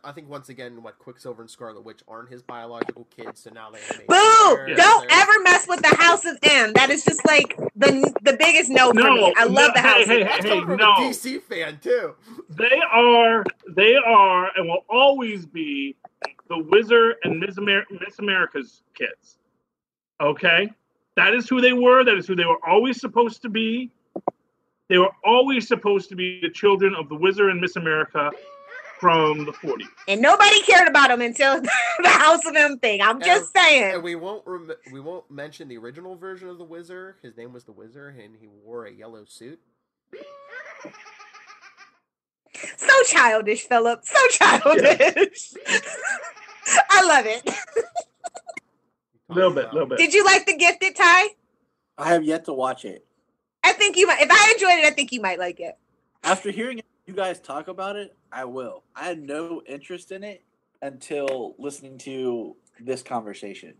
I think once again, Quicksilver and Scarlet Witch aren't his biological kids, so now they have made Boo! her. Don't ever mess with the House of M. That is just like the biggest no for me. I love the House of M. That's coming from no. a DC fan too. They are, and will always be the Wizard and Miss America's kids. Okay? That is who they were. That is who they were always supposed to be. They were always supposed to be the children of the Wizard and Miss America from the 40s. And nobody cared about them until the House of M thing. I'm just saying. And we won't mention the original version of the Wizard. His name was the Wizard, and he wore a yellow suit. So childish, Philip. So childish. I love it. A little bit. Did you like The Gifted, Ty? I have yet to watch it. I think you might. If I enjoyed it, I think you might like it. After hearing you guys talk about it, I will. I had no interest in it until listening to this conversation.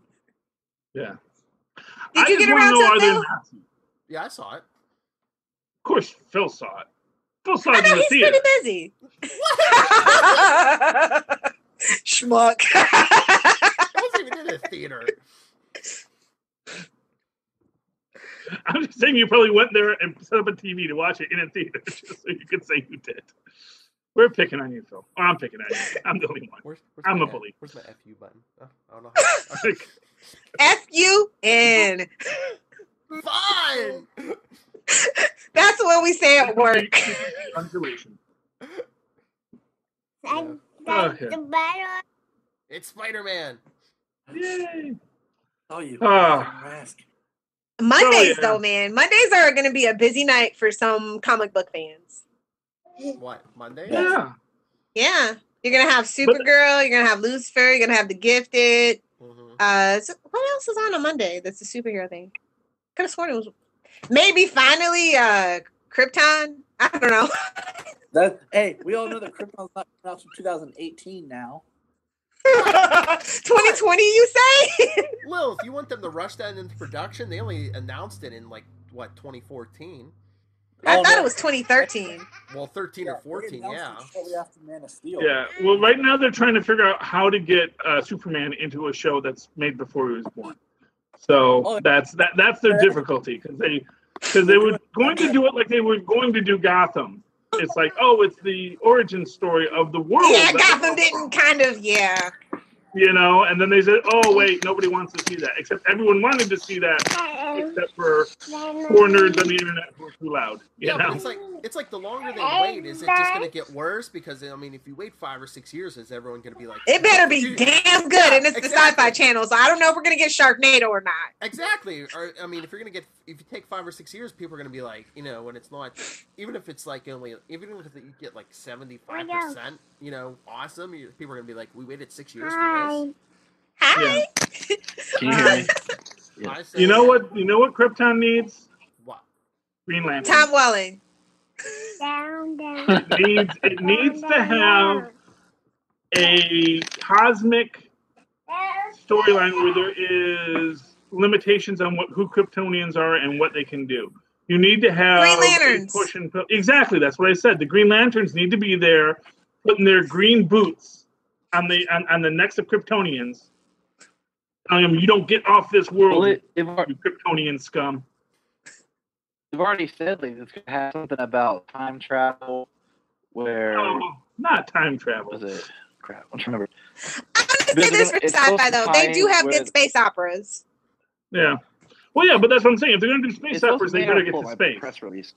Yeah. Did you get around to it, Phil? Yeah, I saw it. Of course, Phil saw it. Phil saw I it know in the he's theater. pretty busy. Schmuck. I wasn't even in a theater. I'm just saying you probably went there and set up a TV to watch it in a theater just so you could say you did. We're picking on you, Phil. Or I'm picking on you. I'm the only one. I'm a bully. Where's my FU button? Oh, I don't know how. F-U-N. Fine! That's what we say at work. Undulation. It's Spider-Man. Yay! Oh, you mask. Mondays, though, man. Mondays are going to be a busy night for some comic book fans. What, Monday? Yeah. Yeah. You're going to have Supergirl. You're going to have Lucifer. You're going to have The Gifted. So what else is on Monday that's a superhero thing? Could have sworn it was maybe finally Krypton. I don't know. Hey, we all know that Krypton's not coming out from 2018 now. 2020, you say? Lil, if you want them to rush that into production, they only announced it in 2014. I thought it was 2013. Well, 13 or 14, yeah. Shortly after Man of Steel. Yeah. Well, right now they're trying to figure out how to get Superman into a show that's made before he was born. So that's their difficulty because they were going to do it like they were going to do Gotham. It's like, it's the origin story of the world. Yeah, Gotham didn't kind of, yeah. You know, and then they said, oh, wait, nobody wants to see that. Except everyone wanted to see that, except for poor nerds on the internet who are too loud. You know? But it's like the longer they wait, is it just going to get worse? Because, I mean, if you wait 5 or 6 years, is everyone going to be like... It better be damn good, and it's the Sci-Fi Channel, so I don't know if we're going to get Sharknado or not. Exactly. Or, I mean, if you take 5 or 6 years, people are going to be like, you know, when it's not... Even if it's like even if you get like 75%, you know, awesome, people are going to be like, we waited 6 years for this. Hi. Yeah. Can you hear me? Yeah. You know what Krypton needs? What? Green Lantern. Tom Welling. It needs to have a cosmic storyline where there is limitations on who Kryptonians are and what they can do. You need to have Green Lanterns. Push and pull. Exactly, that's what I said. The Green Lanterns need to be there, putting their green boots on the necks of Kryptonians, telling them, "You don't get off this world, you Kryptonian scum." They've already said like it's gonna have something about time travel, where not time travel. Was it? Crap, I'm trying to remember. I'm going to say this for sci-fi though. They do have good space operas. Yeah. Well, yeah, but that's what I'm saying. If they're going to do space operas, they better get to space. Press release.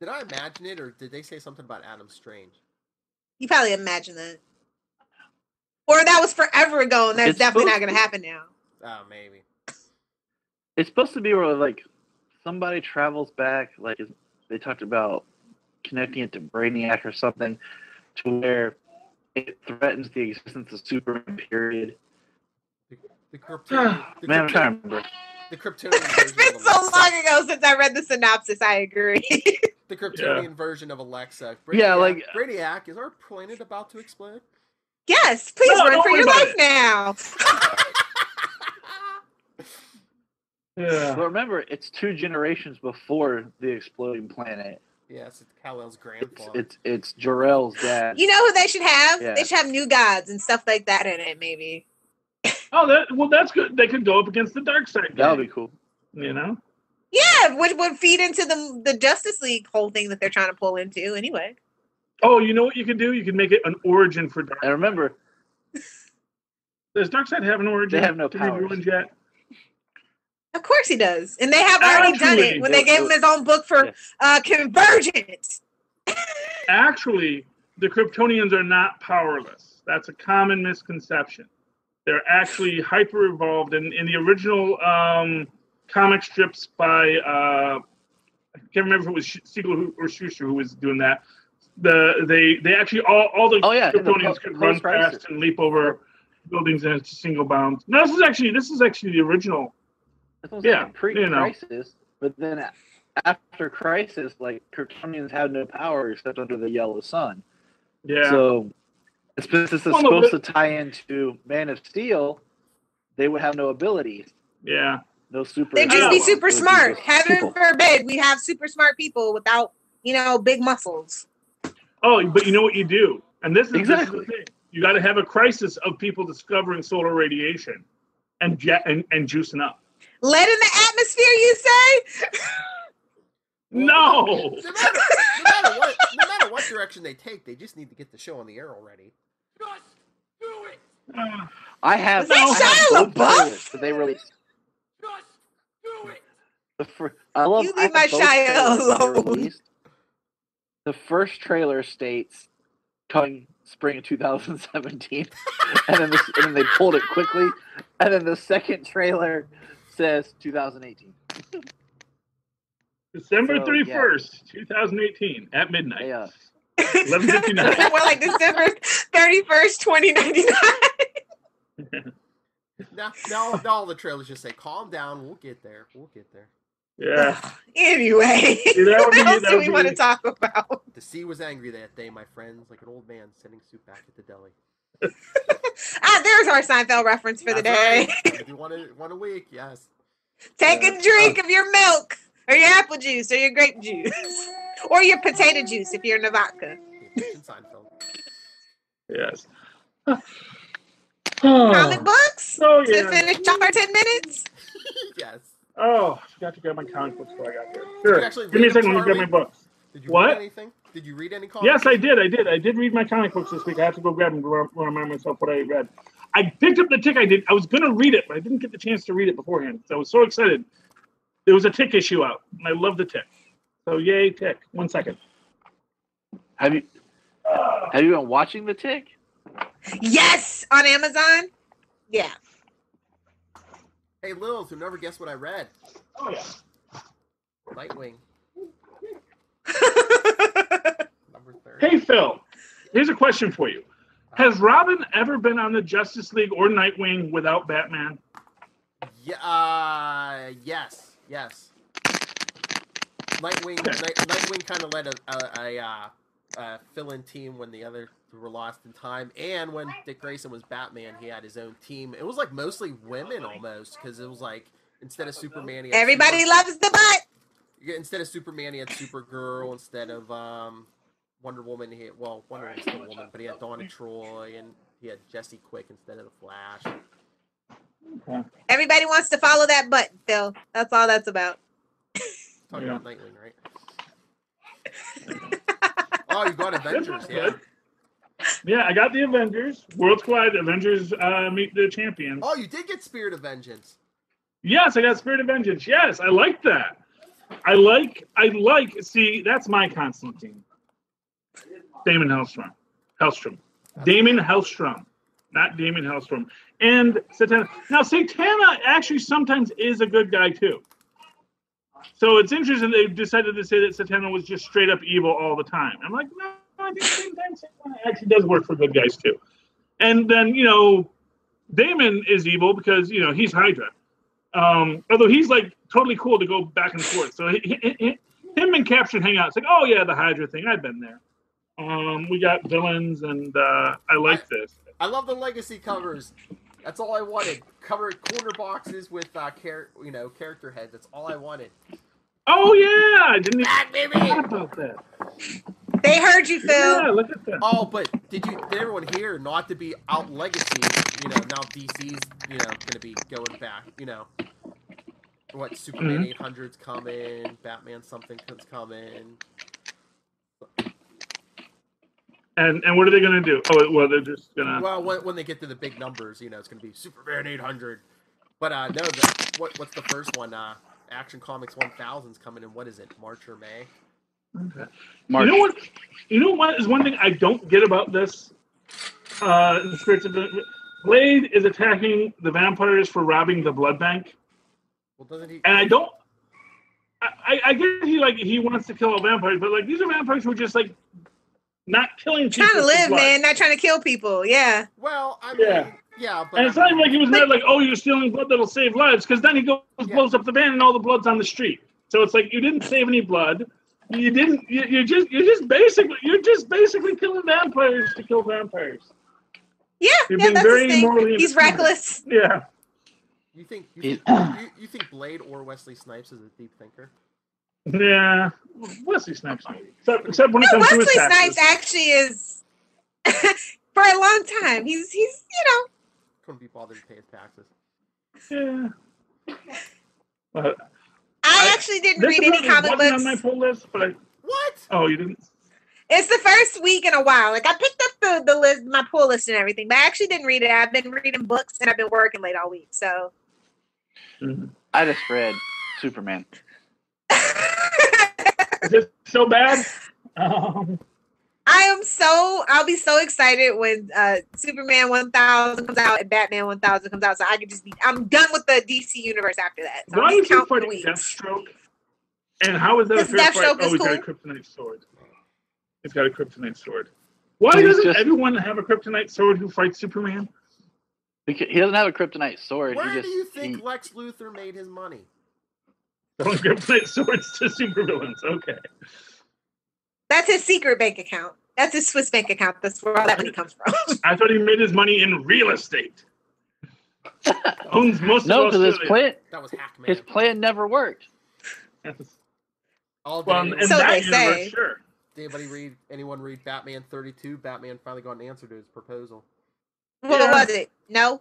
Did I imagine it, or did they say something about Adam Strange? You probably imagine that. Or that was forever ago, and that's definitely not going to happen now. Oh, maybe. It's supposed to be where, like, somebody travels back, like, they talked about connecting it to Brainiac or something, to where it threatens the existence of Superman, period. The Kryptonian. Man, I'm trying to remember. The Kryptonian version. It's been so long ago since I read the synopsis. I agree. The Kryptonian version of Alexa. Brainiac, is our planet about to explode? Yes, please run for your life now. Yeah. But remember, it's 2 generations before the exploding planet. Yes, it's Kal-El's grandfather. It's Jor-El's dad. You know who they should have? Yeah. They should have new gods and stuff like that in it, maybe. Oh, that's good. They could go up against the dark side. That would be cool. You know? Yeah, which would feed into the Justice League whole thing that they're trying to pull into anyway. Oh, you know what you can do? You can make it an origin for Dark. And remember, does Darkseid have an origin? they have no to be powers. ruined yet? Of course he does. And they have already done it when they gave him his own book for Convergence. Actually, the Kryptonians are not powerless. That's a common misconception. They're actually hyper evolved. And in the original comic strips by I can't remember if it was Siegel or Schuster who was doing that. They actually all the Kryptonians could run fast and leap over buildings in a single bound. No, this is actually the original. Yeah, pre-Crisis, but then after Crisis, like Kryptonians had no power except under the Yellow Sun. Yeah. So, since this is supposed to tie into Man of Steel, they would have no abilities. Yeah. No super. They'd just be super smart. Heaven forbid we have super smart people without, big muscles. Oh, but you know what you do, and this is the thing. You got to have a crisis of people discovering solar radiation, and juicing up. Lead in the atmosphere, you say? No. No matter what direction they take, they just need to get the show on the air already. Just do it. I have. Is that Shia LaBeouf? They released. Just do it. I love. You leave my Shia alone. The first trailer states coming spring of 2017, and then they pulled it quickly, and then the second trailer says 2018. December 31st, 2018, at midnight. Yeah. 11:59. More like December 31st, 2099. Now all the trailers just say, "Calm down, we'll get there. We'll get there." Yeah. Anyway, what else do we want to talk about? The sea was angry that day, my friends, like an old man sending soup back at the deli. There's our Seinfeld reference for the day. Right. One a week, yes. Take a drink of your milk, or your apple juice, or your grape juice, or your potato juice if you're in the vodka. Seinfeld. Yes. Comic books? Oh, yeah. To finish our 10 minutes? Yes. Oh, I forgot to grab my comic books before I got here. Sure. Give me a them, second to grab my books. Did you What? read anything? Did you read any comics? Yes, I did. I did read my comic books this week. I have to go grab them to remind myself what I read. I picked up the Tick. I was going to read it, but I didn't get the chance to read it beforehand. So I was so excited. There was a Tick issue out, and I love the Tick. So yay, Tick. 1 second. Have you been watching the Tick? Yes, on Amazon. Yeah. Hey, Lils, who never guessed what I read? Oh yeah. Nightwing. Number 30. Hey Phil, here's a question for you. Has Robin ever been on the Justice League or Nightwing without Batman? Yeah. Yes. Nightwing kind of led a fill-in team when the other were lost in time, and when Dick Grayson was Batman, he had his own team. It was like mostly women almost, because it was like instead of Superman, he had everybody loves the butt. Instead of Superman, he had Supergirl. Instead of Wonder Woman, Wonder Woman's still a woman, but he had Donna Troy, and he had Jesse Quick instead of the Flash. Okay. Everybody wants to follow that button, Phil. That's all that's about. Talking about Nightwing, right? Oh, you got Avengers, yeah. Yeah, I got the Avengers. Worldwide Avengers meet the champions. Oh, you did get Spirit of Vengeance. Yes, I got Spirit of Vengeance. Yes, I like that. I like. See, that's my Constantine. Damon Hellstrom. Damon Hellstrom, not Damon Hellstrom. And Satana. Now, Satana actually sometimes is a good guy too. So it's interesting they decided to say that Satana was just straight up evil all the time. I'm like, no, I think sometimes Satana actually does work for good guys too. And then, Damon is evil because, he's Hydra. Although he's like totally cool to go back and forth. So him and Caption hang out. It's like, oh yeah, the Hydra thing. I've been there. We got villains, and I like this. I love the legacy covers. That's all I wanted. Cover corner boxes with character heads. That's all I wanted. Oh yeah, I didn't Back, baby! forgot about that. They heard you, Phil. Yeah, look at that. Oh, but did everyone hear not to be out legacy? Now DC's gonna be going back. What Superman 800's coming, Batman something's coming. And what are they gonna do? Oh well, they're just gonna. Well, when they get to the big numbers, it's gonna be Superman 800. But no, what's the first one? Action Comics 1000's coming in. What is it? March or May? Okay. March. You know what is one thing I don't get about this? In the spirits of Blade is attacking the vampires for robbing the blood bank. Well, doesn't he? And I don't. I get he wants to kill all vampires, but these are vampires who are just not killing people. Trying to live, man, not trying to kill people. Yeah. Well, I mean, yeah, but and it's not even he was mad oh, you're stealing blood that'll save lives, because then he goes blows up the van and all the blood's on the street. So it's you didn't save any blood. You didn't. You're just basically killing vampires to kill vampires. Yeah, You're being that's very his thing. morally He's reckless. Yeah. You think Blade or Wesley Snipes is a deep thinker? Yeah, Wesley Snipes. Except when it comes to his Wesley taxes. Snipes actually is for a long time. He's Couldn't be bothered to pay his taxes. Yeah. I actually didn't read any comic books. On my pull list, but What? Oh, you didn't? It's the first week in a while. I picked up the list, my pull list and everything, but I actually didn't read it. I've been reading books and I've been working late all week. So I just read Superman. Is it so bad? I'll be so excited when Superman 1000 comes out and Batman 1000 comes out. So I'm done with the DC universe after that. So Why are you fighting Deathstroke? And how is that a fair fight? Oh, he's got a kryptonite sword. He's got a kryptonite sword. Why doesn't everyone have a kryptonite sword who fights Superman? He doesn't have a kryptonite sword. Where do you think Lex Luthor made his money? Throwing kryptonite swords to supervillains. Okay. That's his secret bank account. That's his Swiss bank account. That's where all that money comes from. I thought he made his money in real estate. Owns most no, of because his plan never worked. All well, in that universe, sure. Did anyone read Batman 32? Batman finally got an answer to his proposal. What was it? No?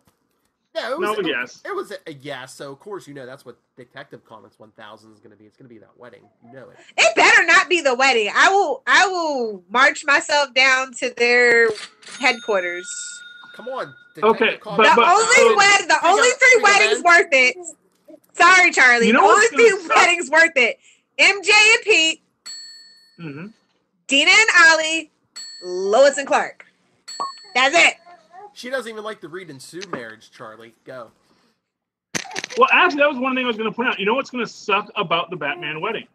Yeah, yes. It was a yes. So, of course, that's what Detective Comics 1000 is going to be. It's going to be that wedding. You know it. It better not be the wedding. I will march myself down to their headquarters. Come on. Okay. The only three weddings worth it. Sorry, Charlie. The only three weddings worth it. MJ and Pete. Mm-hmm. Dina and Ollie. Lois and Clark. That's it. She doesn't even like the Reed and Sue marriage, Charlie. Go. Well, actually, that was one thing I was going to point out. You know what's going to suck about the Batman wedding?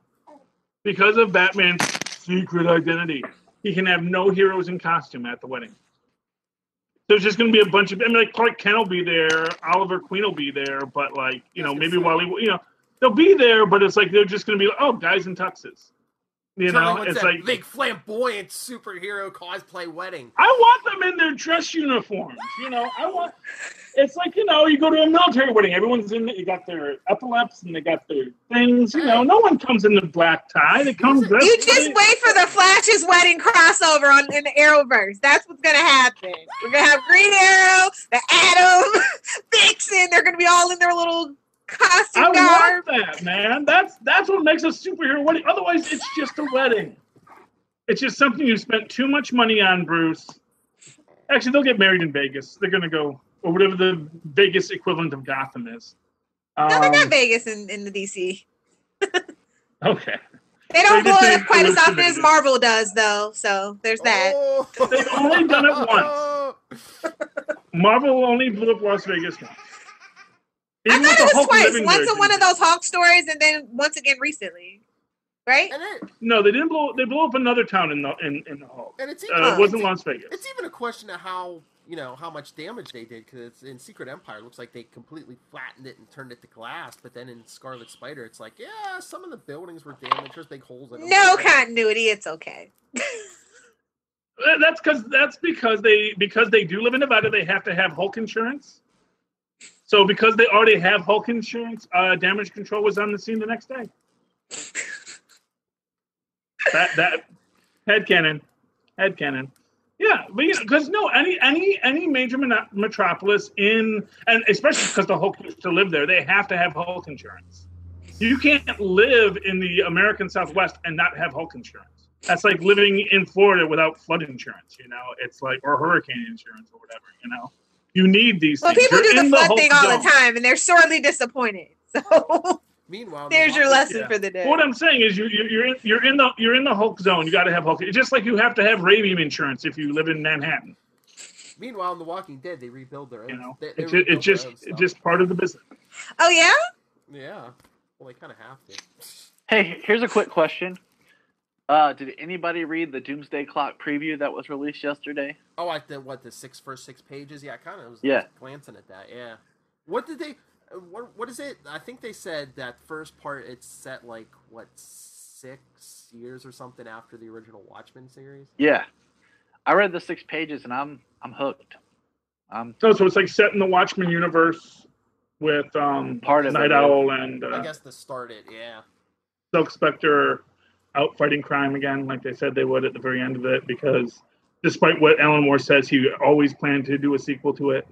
Because of Batman's secret identity, he can have no heroes in costume at the wedding. There's just going to be a bunch of... Clark Kent will be there, Oliver Queen will be there, but, maybe Wally... they'll be there, but it's they're just going to be guys in tuxes. Charlie, it's big flamboyant superhero cosplay wedding. I want them in their dress uniforms. It's you go to a military wedding. Everyone's you got their epaulets and they got their things. No one comes in the black tie. They come dressed. You just wait for the Flash's wedding crossover in the Arrowverse. That's what's gonna happen. We're gonna have Green Arrow, the Atom, Vixen. They're gonna be all in their little costume garb. I want that, man. That's what makes a superhero wedding. Otherwise, it's just a wedding. It's just something you spent too much money on, Bruce. Actually, they'll get married in Vegas. They're going to go, or whatever the Vegas equivalent of Gotham is. No, they're not Vegas in the DC. Okay. They don't blow it up quite as often as Marvel does, though. So there's that. They've only done it once. Marvel only blew up Las Vegas once. I thought it was twice. Once in one of those Hulk stories, and then once again recently, right? No, they didn't blow. They blew up another town in the Hulk. And it wasn't Las Vegas. It's even a question of how much damage they did, because in Secret Empire, it looks like they completely flattened it and turned it to glass. But then in Scarlet Spider, it's some of the buildings were damaged. There's big holes in them. No continuity. It's okay. That's because they do live in Nevada. They have to have Hulk insurance. So because they already have Hulk insurance, damage control was on the scene the next day. that headcanon. Yeah, but because any major metropolis and especially because the Hulk used to live there, they have to have Hulk insurance. You can't live in the American Southwest and not have Hulk insurance. That's like living in Florida without flood insurance, It's like, or hurricane insurance or whatever, You need these things. People You're do the in flood Hulk thing all zone. the time, and they're sorely disappointed. So Meanwhile, there's your lesson for the day. What I'm saying is, you're in the Hulk zone. You got to have Hulk. It's just like you have to have rabies insurance if you live in Manhattan. Meanwhile, in The Walking Dead, they rebuild their own. It's just part of the business. Oh yeah. Yeah. Well, they kind of have to. Hey, here's a quick question. Did anybody read the Doomsday Clock preview that was released yesterday? Oh, the first 6 pages? Yeah, I kind of was glancing at that. Yeah. What did they? What is it? I think they said that first part it's set 6 years or something after the original Watchmen series. Yeah, I read the 6 pages and I'm hooked. So it's like set in the Watchmen universe with part of Night Owl and I guess to start it, yeah. Silk Spectre out fighting crime again, like they said they would at the very end of it, because despite what Alan Moore says, he always planned to do a sequel to it.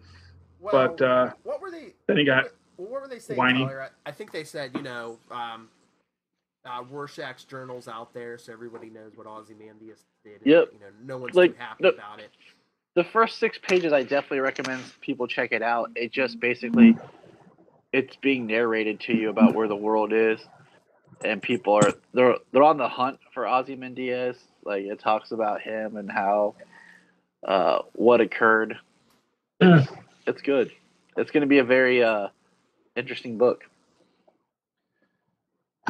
Well, but what were they? Then he got what were they saying, whiny. Tyler? I think they said, Rorschach's journal's out there, so everybody knows what Ozymandias did. Yep. No one's too happy about it. The first 6 pages, I definitely recommend people check it out. It just basically, it's being narrated to you about where the world is, and people they're on the hunt for Ozymandias. Like, it talks about him and how what occurred. It's good. It's going to be a very interesting book.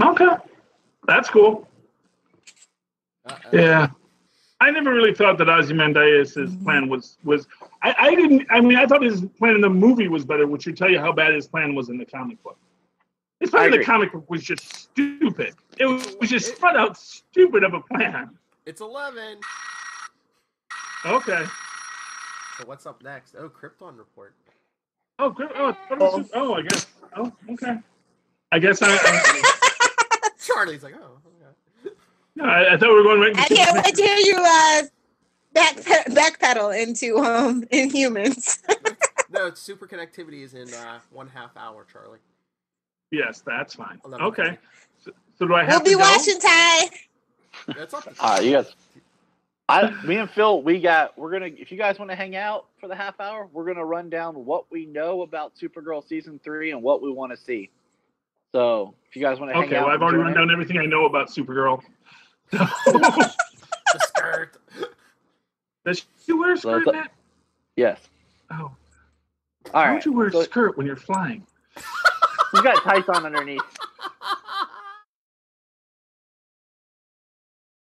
Okay, that's cool. Yeah, I never really thought that Ozymandias' plan was. I didn't. I mean, I thought his plan in the movie was better, which would tell you how bad his plan was in the comic book. His plan in the comic book was just stupid. It was just flat out stupid of a plan. It's 11. Okay. So what's up next? Oh, Krypton report. I guess. Oh, okay. I guess I Charlie's like, oh, okay. No, I thought we were going right. I can't wait to hear you backpedal into Inhumans. No, it's super connectivity is in 1/2 hour, Charlie. Yes, that's fine. 11:30. Okay. So do I have We'll be to go? watching Ty. That's up. You guys. Me and Phil, we're gonna. If you guys want to hang out for the half hour, we're gonna run down what we know about Supergirl season 3 and what we want to see. So if you guys want to hang out, okay. Well, I've already run down everything I know about Supergirl. The skirt. Does she wear a skirt, Matt? Yes. Oh. All Why right. don't you wear a skirt when you're flying? You got tights on underneath.